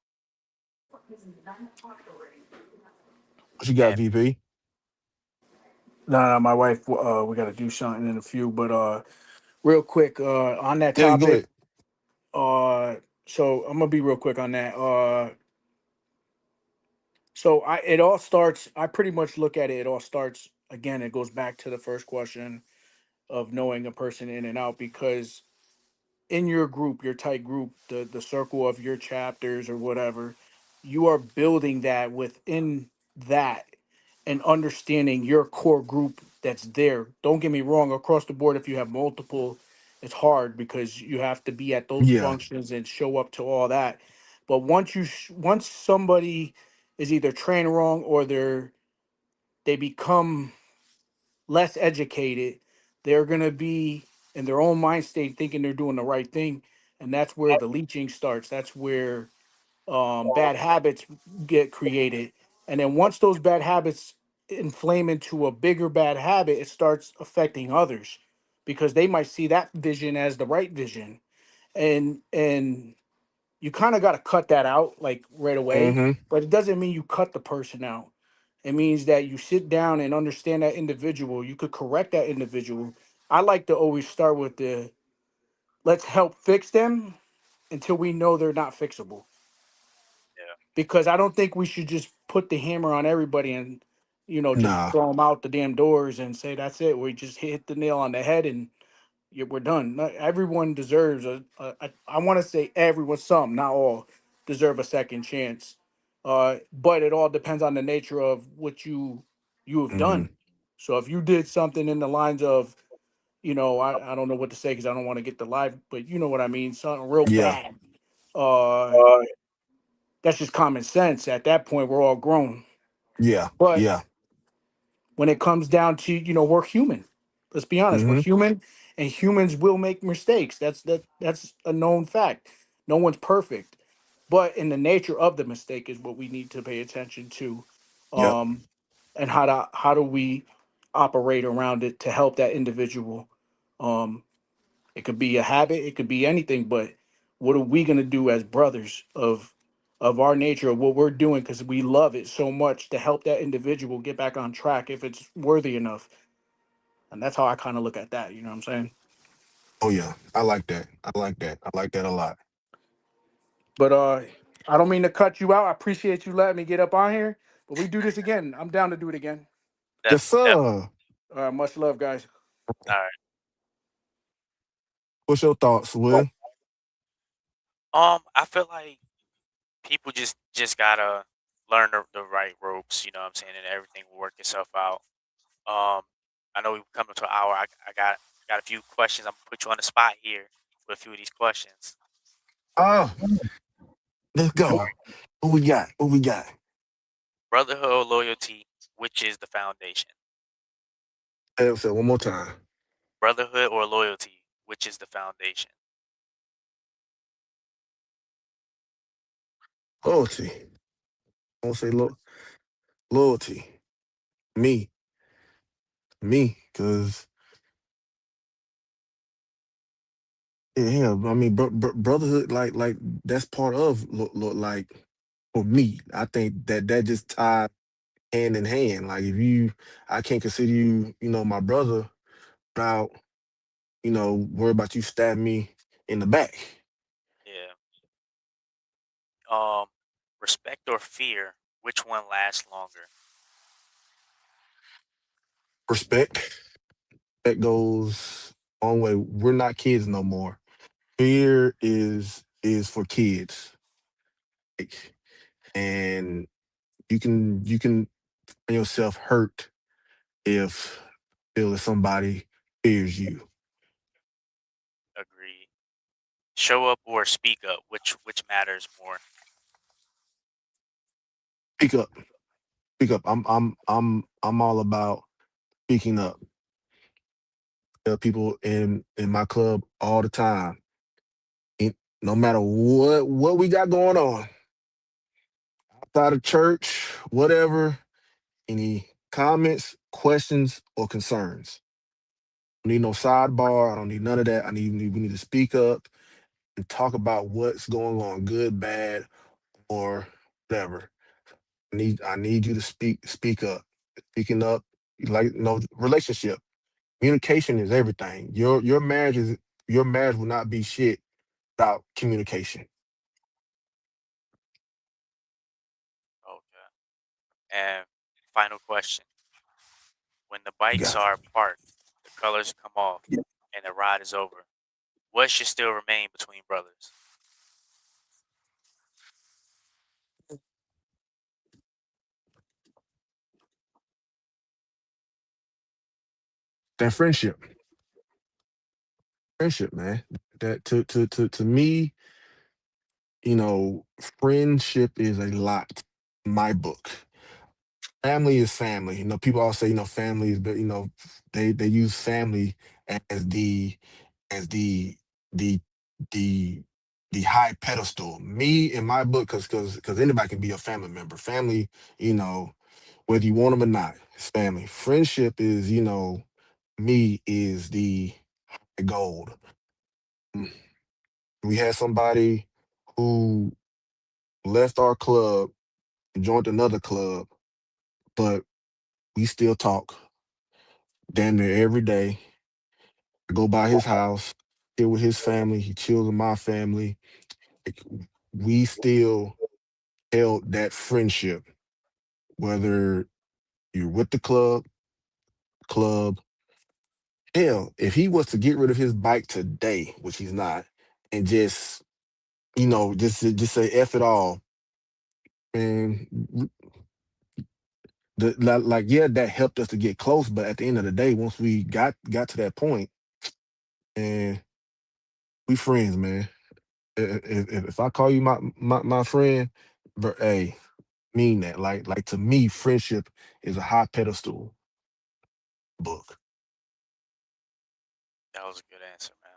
What you got, And VP? Nah, my wife. We got to do something in a few, but real quick, on that Yeah, go topic. ahead. Uh, so I'm gonna be real quick on that. So it all starts. I pretty much look at it. It all starts again. It goes back to the first question of knowing a person in and out, because in your group, your tight group, the circle of your chapters or whatever, you are building that within that and understanding your core group that's there. Don't get me wrong, across the board, if you have multiple, it's hard because you have to be at those Yeah. functions and show up to all that. But once somebody is either trained wrong or they become less educated, they're going to be in their own mind state thinking they're doing the right thing. And that's where the leeching starts. That's where bad habits get created. And then once those bad habits inflame into a bigger bad habit, it starts affecting others because they might see that vision as the right vision. And you kind of got to cut that out like right away, Mm-hmm. but it doesn't mean you cut the person out. It means that you sit down and understand that individual. You could correct that individual. I like to always start with the let's help fix them until we know they're not fixable. yeah. Because I don't think we should just put the hammer on everybody and just Nah. throw them out the damn doors and say that's it. We just hit the nail on the head and we're done. Not everyone deserves I want to say everyone, some, not all, deserve a second chance. But it all depends on the nature of what you have Mm-hmm. done. So if you did something in the lines of, I don't know what to say because I don't want to get the live, but you know what I mean, something real Yeah. bad. Uh, that's just common sense. At that point, we're all grown. Yeah. But Yeah. when it comes down to we're human. Let's be honest, we're Mm-hmm. human, and humans will make mistakes. That's a known fact. No one's perfect, but in the nature of the mistake is what we need to pay attention to, Yep. um, and how do we operate around it to help that individual. Um, it could be a habit, it could be anything, but what are we gonna do as brothers of our nature of what we're doing because we love it so much to help that individual get back on track if it's worthy enough. And that's how I kind of look at that, you know what I'm saying? Oh yeah. I like that. I like that. I like that a lot. But I don't mean to cut you out. I appreciate you letting me get up on here, but we do this again. I'm down to do it again. Yes, Definitely, definitely. sir. Much love, guys. All right. What's your thoughts, Will? I feel like people just gotta learn the right ropes. You know what I'm saying, and everything will work itself out. Um, I know we've come to an hour. I got a few questions. I'm gonna put you on the spot here with a few of these questions. Oh, let's go. What we got? What we got? Brotherhood or loyalty, which is the foundation? Say say one more time. Brotherhood or loyalty, which is the foundation? Loyalty. I won't say loyalty. Me, because yeah, I mean, brotherhood, like that's part of like for me. I think that just ties hand in hand. Like if you, I can't consider you, my brother without, worry about you stabbing me in the back. Yeah. Um, respect or fear, which one lasts longer? Respect. That goes a long way. We're not kids no more. Fear is for kids. Like, and you can find yourself hurt if feel if somebody fears you. Agreed. Show up or speak up, which matters more? Speak up. Speak up. I'm all about speaking up. Tell people in my club all the time. No matter what we got going on, outside of church, whatever, any comments, questions, or concerns. I don't need no sidebar. I don't need none of that. We need to speak up and talk about what's going on, good, bad, or whatever. I need you to speak up. Speaking up, like relationship. Communication is everything. Your marriage will not be shit without communication. Okay. And final question: when the You bikes got are parked, the colors come off, and the ride is over, what should still remain between brothers? that friendship, man. That to me, friendship is a lot in my book. Family is family. People always say, family is, but they use family as the the the the high pedestal. Me in my book, because anybody can be a family member. Family, you know, whether you want them or not, it's family. Friendship is, me is the gold. Mm. We had somebody who left our club and joined another club, but we still talk damn near every day. I go by his house, chill with his family. He chills with my family. Like, we still held that friendship, whether you're with the club. Hell, if he was to get rid of his bike today, which he's not, and just say F it all, and yeah, that helped us to get close. But at the end of the day, once we got to that point, and we friends, man. If I call you my friend, but hey, mean that. Like to me, friendship is a high pedestal book. That was a good answer, man.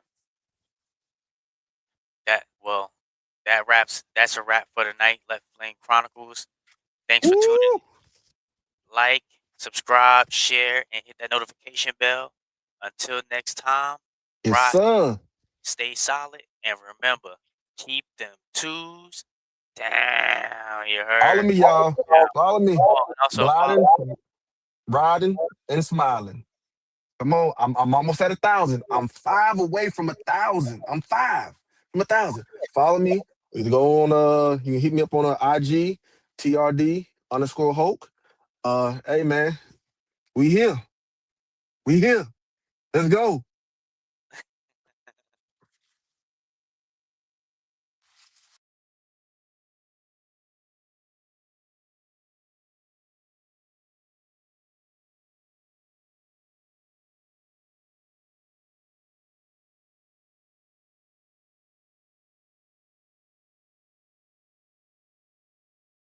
Well, that's a wrap for tonight. Left Lane Chronicles. Thanks for tuning Woo! in. Like, subscribe, share, and hit that notification bell. Until next time, Yes, rock, sir. stay solid, and remember, keep them twos down. You Follow heard? me, y'all. Yeah. Follow me. Oh, and also follow. Gliding, riding, and smiling. Come on, I'm almost at 1,000. I'm 5 away from 1,000. I'm 5 from 1,000. Follow me Either go on you can hit me up on IG, TRD_Hulk. Hey man, we here. We here. Let's go.